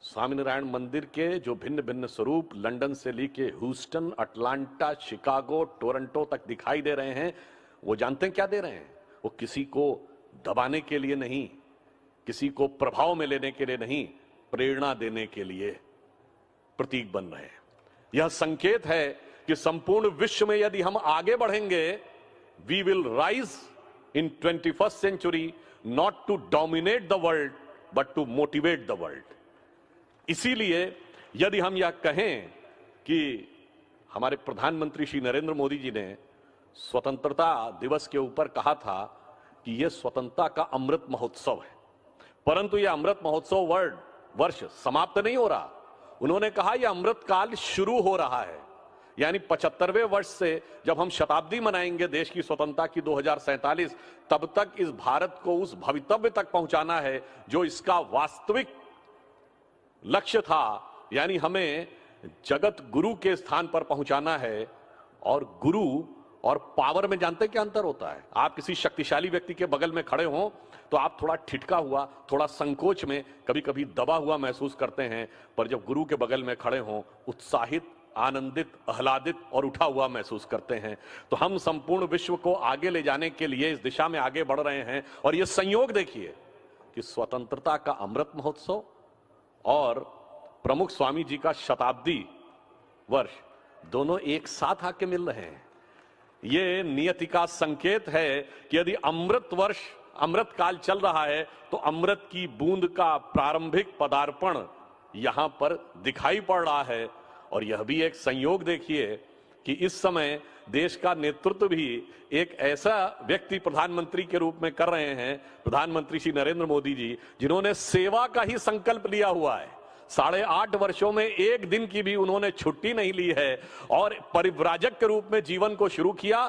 स्वामीनारायण मंदिर के जो भिन्न भिन्न स्वरूप लंदन से लेके ह्यूस्टन, अटलांटा, शिकागो, टोरंटो तक दिखाई दे रहे हैं, वो जानते हैं क्या दे रहे हैं? वो किसी को दबाने के लिए नहीं, किसी को प्रभाव में लेने के लिए नहीं, प्रेरणा देने के लिए प्रतीक बन रहे हैं। यह संकेत है कि संपूर्ण विश्व में यदि हम आगे बढ़ेंगे, we will rise in 21st century not to dominate the world but to motivate the world. इसीलिए यदि हम यह कहें कि हमारे प्रधानमंत्री श्री नरेंद्र मोदी जी ने स्वतंत्रता दिवस के ऊपर कहा था कि यह स्वतंत्रता का अमृत महोत्सव है, परंतु यह अमृत महोत्सव वर्ष समाप्त नहीं हो रहा। उन्होंने कहा यह अमृत काल शुरू हो रहा है, यानी 75वें वर्ष से जब हम शताब्दी मनाएंगे देश की स्वतंत्रता की 2047, तब तक इस भारत को उस भवितव्य तक पहुंचाना है जो इसका वास्तविक लक्ष्य था, यानी हमें जगत गुरु के स्थान पर पहुंचाना है। और गुरु और पावर में जानते क्या अंतर होता है? आप किसी शक्तिशाली व्यक्ति के बगल में खड़े हों तो आप थोड़ा ठिठका हुआ, थोड़ा संकोच में, कभी कभी दबा हुआ महसूस करते हैं, पर जब गुरु के बगल में खड़े हों उत्साहित, आनंदित, आह्लादित और उठा हुआ महसूस करते हैं। तो हम संपूर्ण विश्व को आगे ले जाने के लिए इस दिशा में आगे बढ़ रहे हैं। और यह संयोग देखिए कि स्वतंत्रता का अमृत महोत्सव और प्रमुख स्वामी जी का शताब्दी वर्ष दोनों एक साथ आके मिल रहे हैं। यह नियति का संकेत है कि यदि अमृत काल चल रहा है तो अमृत की बूंद का प्रारंभिक पदार्पण यहां पर दिखाई पड़ रहा है। और यह भी एक संयोग देखिए कि इस समय देश का नेतृत्व भी एक ऐसा व्यक्ति प्रधानमंत्री के रूप में कर रहे हैं, प्रधानमंत्री श्री नरेंद्र मोदी जी, जिन्होंने सेवा का ही संकल्प लिया हुआ है। 8.5 वर्षों में एक दिन की भी उन्होंने छुट्टी नहीं ली है और परिव्राजक के रूप में जीवन को शुरू किया।